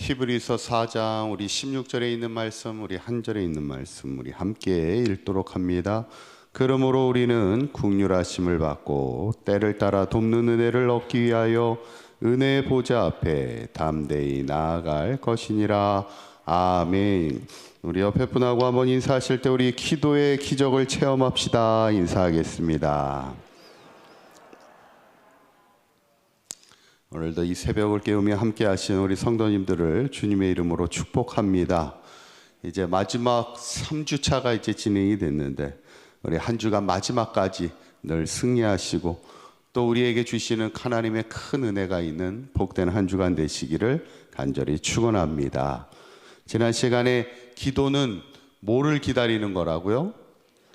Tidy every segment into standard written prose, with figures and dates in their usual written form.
히브리서 4장 우리 16절에 있는 말씀, 우리 한 절에 있는 말씀 우리 함께 읽도록 합니다. 그러므로 우리는 긍휼하심을 받고 때를 따라 돕는 은혜를 얻기 위하여 은혜의 보좌 앞에 담대히 나아갈 것이니라. 아멘. 우리 옆에 분하고 한번 인사하실 때 우리 기도의 기적을 체험합시다. 인사하겠습니다. 오늘도 이 새벽을 깨우며 함께 하신 우리 성도님들을 주님의 이름으로 축복합니다. 이제 마지막 3주차가 이제 진행이 됐는데 우리 한 주간 마지막까지 늘 승리하시고 또 우리에게 주시는 하나님의 큰 은혜가 있는 복된 한 주간 되시기를 간절히 축원합니다. 지난 시간에 기도는 뭐를 기다리는 거라고요?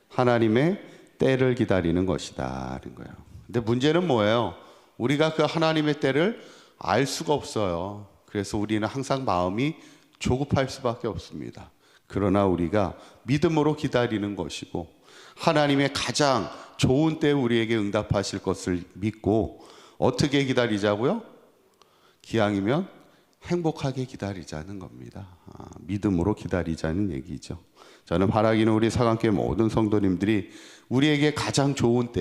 하나님의 때를 기다리는 것이다 하는 거예요. 근데 문제는 뭐예요? 우리가 그 하나님의 때를 알 수가 없어요. 그래서 우리는 항상 마음이 조급할 수밖에 없습니다. 그러나 우리가 믿음으로 기다리는 것이고 하나님의 가장 좋은 때에 우리에게 응답하실 것을 믿고 어떻게 기다리자고요? 기왕이면 행복하게 기다리자는 겁니다. 믿음으로 기다리자는 얘기죠. 저는 바라기는 우리 사강교회 모든 성도님들이 우리에게 가장 좋은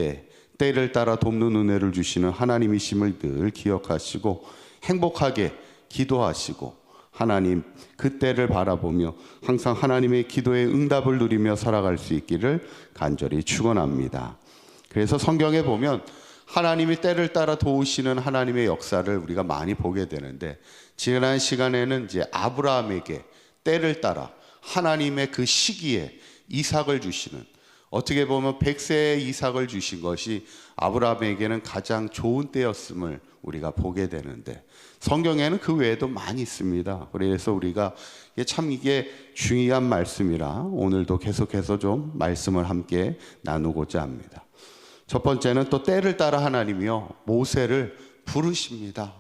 때를 따라 돕는 은혜를 주시는 하나님이심을 늘 기억하시고 행복하게 기도하시고 하나님 그 때를 바라보며 항상 하나님의 기도의 응답을 누리며 살아갈 수 있기를 간절히 축원합니다. 그래서 성경에 보면 하나님이 때를 따라 도우시는 하나님의 역사를 우리가 많이 보게 되는데 지난 시간에는 이제 아브라함에게 때를 따라 하나님의 그 시기에 이삭을 주시는, 어떻게 보면 100세의 이삭을 주신 것이 아브라함에게는 가장 좋은 때였음을 우리가 보게 되는데 성경에는 그 외에도 많이 있습니다. 그래서 우리가 참 이게 중요한 말씀이라 오늘도 계속해서 좀 말씀을 함께 나누고자 합니다. 첫 번째는 또 때를 따라 하나님이요 모세를 부르십니다.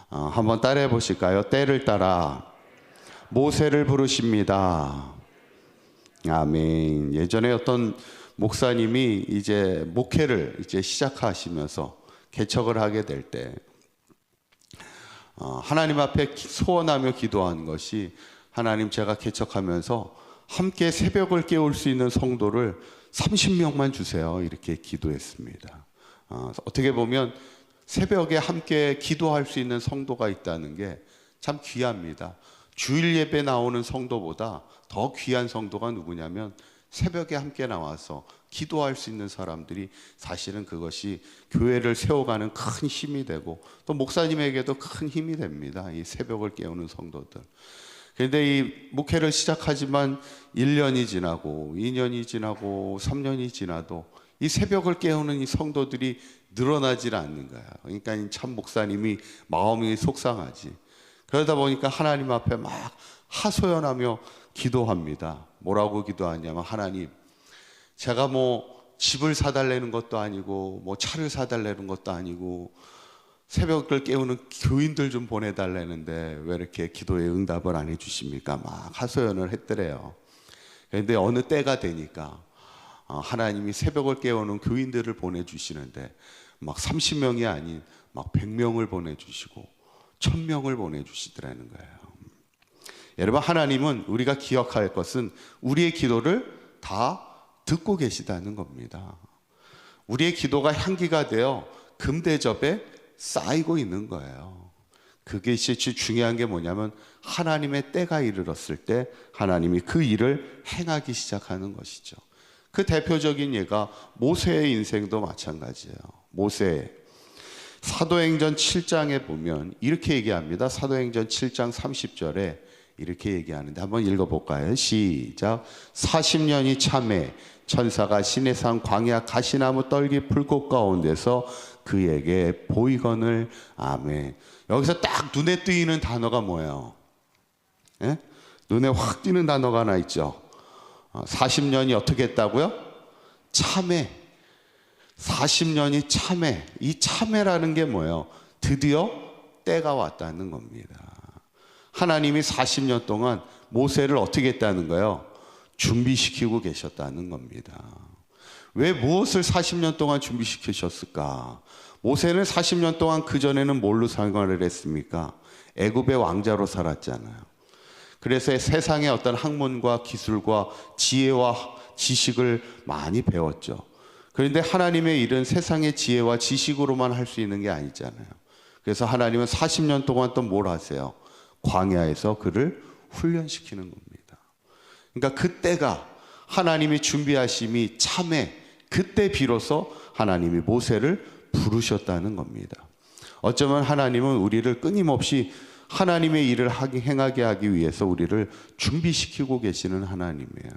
한번 따라해 보실까요? 때를 따라 모세를 부르십니다. 아멘. 예전에 어떤 목사님이 이제 목회를 이제 시작하시면서 개척을 하게 될 때 하나님 앞에 소원하며 기도한 것이 하나님 제가 개척하면서 함께 새벽을 깨울 수 있는 성도를 30명만 주세요. 이렇게 기도했습니다. 어떻게 보면 새벽에 함께 기도할 수 있는 성도가 있다는 게 참 귀합니다. 주일 예배 나오는 성도보다 더 귀한 성도가 누구냐면 새벽에 함께 나와서 기도할 수 있는 사람들이 사실은 그것이 교회를 세워가는 큰 힘이 되고 또 목사님에게도 큰 힘이 됩니다. 이 새벽을 깨우는 성도들. 그런데 이 목회를 시작하지만 1년이 지나고 2년이 지나고 3년이 지나도 이 새벽을 깨우는 이 성도들이 늘어나질 않는 거야. 그러니까 참 목사님이 마음이 속상하지. 그러다 보니까 하나님 앞에 막 하소연하며 기도합니다. 뭐라고 기도하냐면 하나님, 제가 뭐 집을 사달라는 것도 아니고 뭐 차를 사달라는 것도 아니고 새벽을 깨우는 교인들 좀 보내달라는데 왜 이렇게 기도에 응답을 안 해주십니까? 막 하소연을 했더래요. 그런데 어느 때가 되니까 하나님이 새벽을 깨우는 교인들을 보내주시는데 막 30명이 아닌 막 100명을 보내주시고 1000명을 보내주시더라는 거예요. 여러분, 하나님은 우리가 기억할 것은 우리의 기도를 다 듣고 계시다는 겁니다. 우리의 기도가 향기가 되어 금대접에 쌓이고 있는 거예요. 그게 진짜 중요한 게 뭐냐면 하나님의 때가 이르렀을 때 하나님이 그 일을 행하기 시작하는 것이죠. 그 대표적인 예가 모세의 인생도 마찬가지예요. 모세 사도행전 7장에 보면 이렇게 얘기합니다. 사도행전 7장 30절에 이렇게 얘기하는데 한번 읽어볼까요? 시작. 40년이 참에 천사가 시내산 광야 가시나무 떨기 풀꽃 가운데서 그에게 보이거늘. 아멘. 여기서 딱 눈에 띄는 단어가 뭐예요? 예? 눈에 확 띄는 단어가 하나 있죠. 40년이 어떻게 했다고요? 참에. 40년이 참에. 이 참에라는 게 뭐예요? 드디어 때가 왔다는 겁니다. 하나님이 40년 동안 모세를 어떻게 했다는 거예요? 준비시키고 계셨다는 겁니다. 왜 무엇을 40년 동안 준비시키셨을까? 모세는 40년 동안 그전에는 뭘로 생활을 했습니까? 애굽의 왕자로 살았잖아요. 그래서 세상의 어떤 학문과 기술과 지혜와 지식을 많이 배웠죠. 그런데 하나님의 일은 세상의 지혜와 지식으로만 할 수 있는 게 아니잖아요. 그래서 하나님은 40년 동안 또 뭘 하세요? 광야에서 그를 훈련시키는 겁니다. 그러니까 그때가 하나님이 준비하심이 참해, 그때 비로소 하나님이 모세를 부르셨다는 겁니다. 어쩌면 하나님은 우리를 끊임없이 하나님의 일을 행하게 하기 위해서 우리를 준비시키고 계시는 하나님이에요.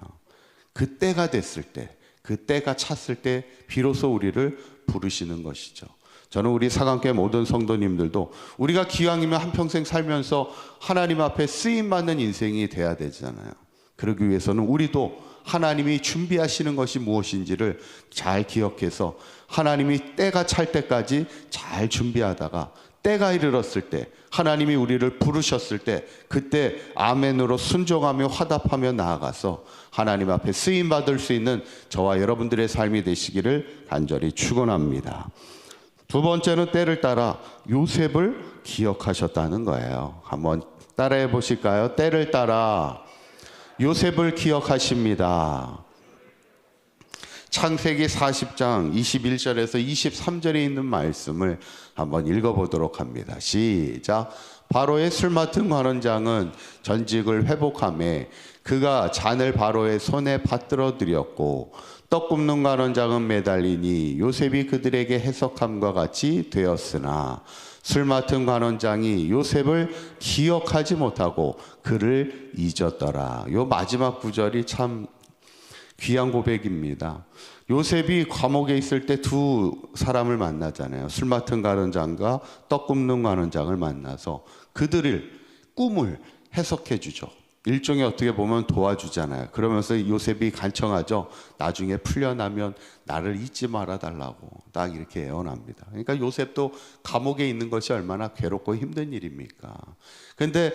그때가 됐을 때, 그때가 찼을 때 비로소 우리를 부르시는 것이죠. 저는 우리 사강교회 모든 성도님들도 우리가 기왕이면 한평생 살면서 하나님 앞에 쓰임받는 인생이 돼야 되잖아요. 그러기 위해서는 우리도 하나님이 준비하시는 것이 무엇인지를 잘 기억해서 하나님이 때가 찰 때까지 잘 준비하다가 때가 이르렀을 때, 하나님이 우리를 부르셨을 때, 그때 아멘으로 순종하며 화답하며 나아가서 하나님 앞에 쓰임받을 수 있는 저와 여러분들의 삶이 되시기를 간절히 축원합니다. 두 번째는 때를 따라 요셉을 기억하셨다는 거예요. 한번 따라해 보실까요? 때를 따라 요셉을 기억하십니다. 창세기 40장 21절에서 23절에 있는 말씀을 한번 읽어보도록 합니다. 시작. 바로의 술 맡은 관원장은 전직을 회복하며 그가 잔을 바로의 손에 받들어 드렸고 떡 굽는 관원장은 매달리니 요셉이 그들에게 해석함과 같이 되었으나 술 맡은 관원장이 요셉을 기억하지 못하고 그를 잊었더라. 요 마지막 구절이 참 귀한 고백입니다. 요셉이 감옥에 있을 때 두 사람을 만나잖아요. 술 맡은 관원장과 떡 굽는 관원장을 만나서 그들을 꿈을 해석해 주죠. 일종의 어떻게 보면 도와주잖아요. 그러면서 요셉이 간청하죠. 나중에 풀려나면 나를 잊지 말아 달라고 딱 이렇게 애원합니다. 그러니까 요셉도 감옥에 있는 것이 얼마나 괴롭고 힘든 일입니까? 그런데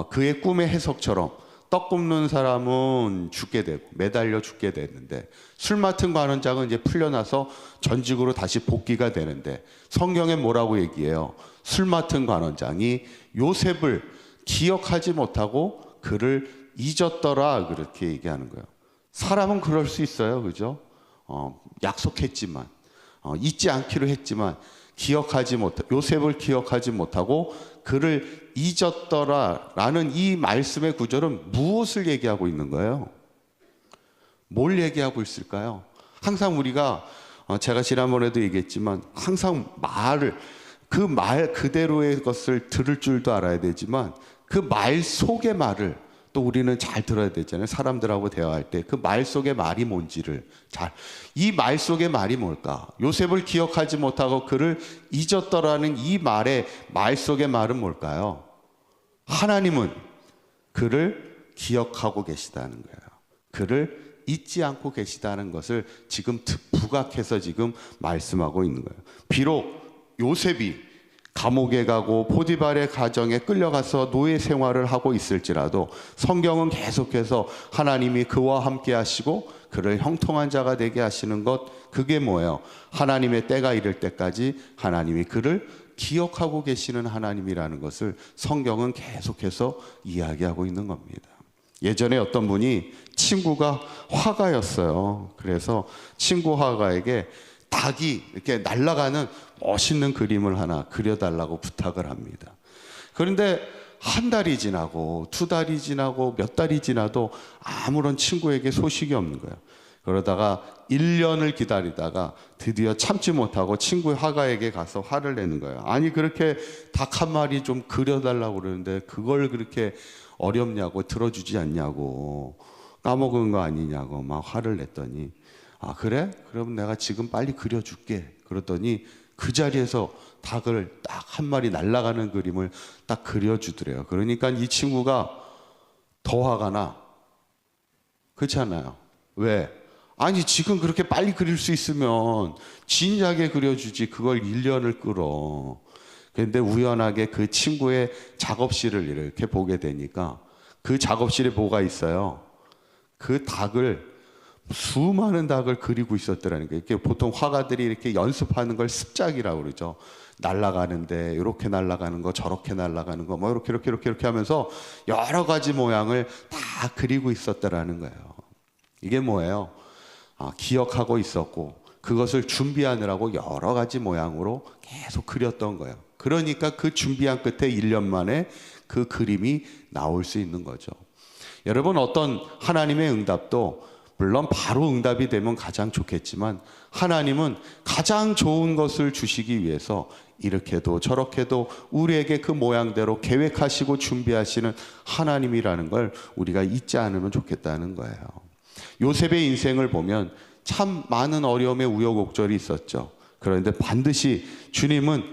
그의 꿈의 해석처럼 떡 굽는 사람은 죽게 되고 매달려 죽게 되는데 술 맡은 관원장은 이제 풀려나서 전직으로 다시 복귀가 되는데 성경에 뭐라고 얘기해요? 술 맡은 관원장이 요셉을 기억하지 못하고 그를 잊었더라, 그렇게 얘기하는 거예요. 사람은 그럴 수 있어요, 그죠? 약속했지만 잊지 않기로 했지만 요셉을 기억하지 못하고 그를 잊었더라라는 이 말씀의 구절은 무엇을 얘기하고 있는 거예요? 뭘 얘기하고 있을까요? 항상 우리가 제가 지난번에도 얘기했지만 항상 그 말 그대로의 것을 들을 줄도 알아야 되지만 그 말 속의 말을 또 우리는 잘 들어야 되잖아요. 사람들하고 대화할 때 그 말 속의 말이 뭔지를 이 말 속의 말이 뭘까? 요셉을 기억하지 못하고 그를 잊었더라는 이 말의 말 속의 말은 뭘까요? 하나님은 그를 기억하고 계시다는 거예요. 그를 잊지 않고 계시다는 것을 지금 부각해서 지금 말씀하고 있는 거예요. 비록 요셉이 감옥에 가고 포디발의 가정에 끌려가서 노예 생활을 하고 있을지라도 성경은 계속해서 하나님이 그와 함께 하시고 그를 형통한 자가 되게 하시는 것, 그게 뭐예요? 하나님의 때가 이를 때까지 하나님이 그를 기억하고 계시는 하나님이라는 것을 성경은 계속해서 이야기하고 있는 겁니다. 예전에 어떤 분이 친구가 화가였어요. 그래서 친구 화가에게 닭이 이렇게 날아가는 멋있는 그림을 하나 그려달라고 부탁을 합니다. 그런데 한 달이 지나고 두 달이 지나고 몇 달이 지나도 아무런 친구에게 소식이 없는 거예요. 그러다가 1년을 기다리다가 드디어 참지 못하고 친구의 화가에게 가서 화를 내는 거예요. 아니 그렇게 닭 한 마리 좀 그려달라고 그러는데 그걸 그렇게 어렵냐고, 들어주지 않냐고, 까먹은 거 아니냐고 막 화를 냈더니 아 그래? 그럼 내가 지금 빨리 그려줄게. 그랬더니 그 자리에서 닭을 딱 한 마리 날아가는 그림을 딱 그려주더래요. 그러니까 이 친구가 더 화가 나. 그렇지 않아요? 왜? 아니 지금 그렇게 빨리 그릴 수 있으면 진작에 그려주지 그걸 1년을 끌어. 그런데 우연하게 그 친구의 작업실을 이렇게 보게 되니까 그 작업실에 뭐가 있어요? 그 닭을 수많은 닭을 그리고 있었더라는 거예요. 이렇게 보통 화가들이 이렇게 연습하는 걸 습작이라고 그러죠. 날아가는데 이렇게 날아가는 거, 저렇게 날아가는 거, 뭐 이렇게 하면서 여러 가지 모양을 다 그리고 있었더라는 거예요. 이게 뭐예요? 기억하고 있었고 그것을 준비하느라고 여러 가지 모양으로 계속 그렸던 거예요. 그러니까 그 준비한 끝에 1년 만에 그 그림이 나올 수 있는 거죠. 여러분, 어떤 하나님의 응답도 물론 바로 응답이 되면 가장 좋겠지만 하나님은 가장 좋은 것을 주시기 위해서 이렇게도 저렇게도 우리에게 그 모양대로 계획하시고 준비하시는 하나님이라는 걸 우리가 잊지 않으면 좋겠다는 거예요. 요셉의 인생을 보면 참 많은 어려움의 우여곡절이 있었죠. 그런데 반드시 주님은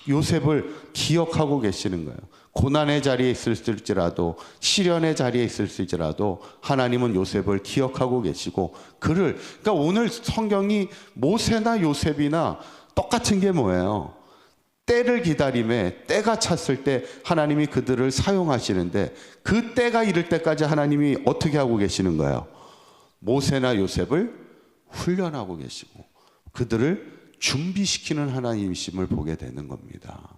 요셉을 기억하고 계시는 거예요. 고난의 자리에 있을지라도 시련의 자리에 있을지라도 하나님은 요셉을 기억하고 계시고 그러니까 오늘 성경이 모세나 요셉이나 똑같은 게 뭐예요? 때를 기다림에 때가 찼을 때 하나님이 그들을 사용하시는데 그 때가 이를 때까지 하나님이 어떻게 하고 계시는 거예요? 모세나 요셉을 훈련하고 계시고 그들을 준비시키는 하나님이심을 보게 되는 겁니다.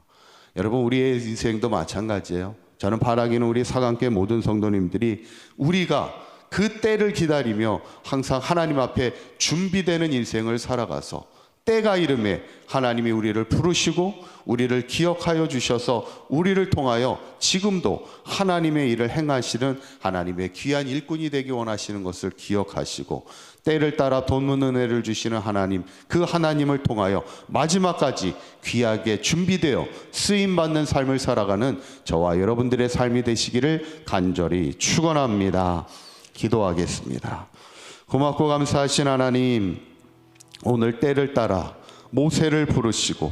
여러분, 우리의 인생도 마찬가지예요. 저는 바라기는 우리 사강교회 모든 성도님들이 우리가 그 때를 기다리며 항상 하나님 앞에 준비되는 인생을 살아가서 때가 이름에 하나님이 우리를 부르시고 우리를 기억하여 주셔서 우리를 통하여 지금도 하나님의 일을 행하시는 하나님의 귀한 일꾼이 되기 원하시는 것을 기억하시고 때를 따라 돕는 은혜를 주시는 하나님, 그 하나님을 통하여 마지막까지 귀하게 준비되어 쓰임받는 삶을 살아가는 저와 여러분들의 삶이 되시기를 간절히 축원합니다. 기도하겠습니다. 고맙고 감사하신 하나님, 오늘 때를 따라 모세를 부르시고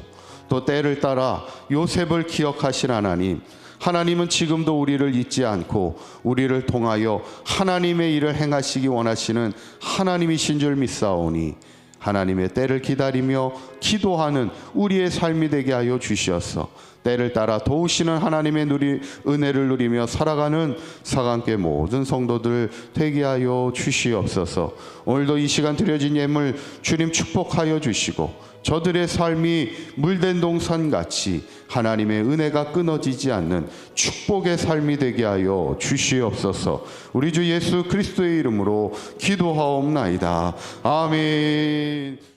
또 때를 따라 요셉을 기억하신 하나님, 하나님은 지금도 우리를 잊지 않고 우리를 통하여 하나님의 일을 행하시기 원하시는 하나님이신 줄 믿사오니 하나님의 때를 기다리며 기도하는 우리의 삶이 되게 하여 주시옵소서. 때를 따라 도우시는 하나님의 은혜를 누리며 살아가는 사강교회 모든 성도들 되게 하여 주시옵소서. 오늘도 이 시간 드려진 예물 주님 축복하여 주시고 저들의 삶이 물된 동산같이 하나님의 은혜가 끊어지지 않는 축복의 삶이 되게 하여 주시옵소서. 우리 주 예수 그리스도의 이름으로 기도하옵나이다. 아멘.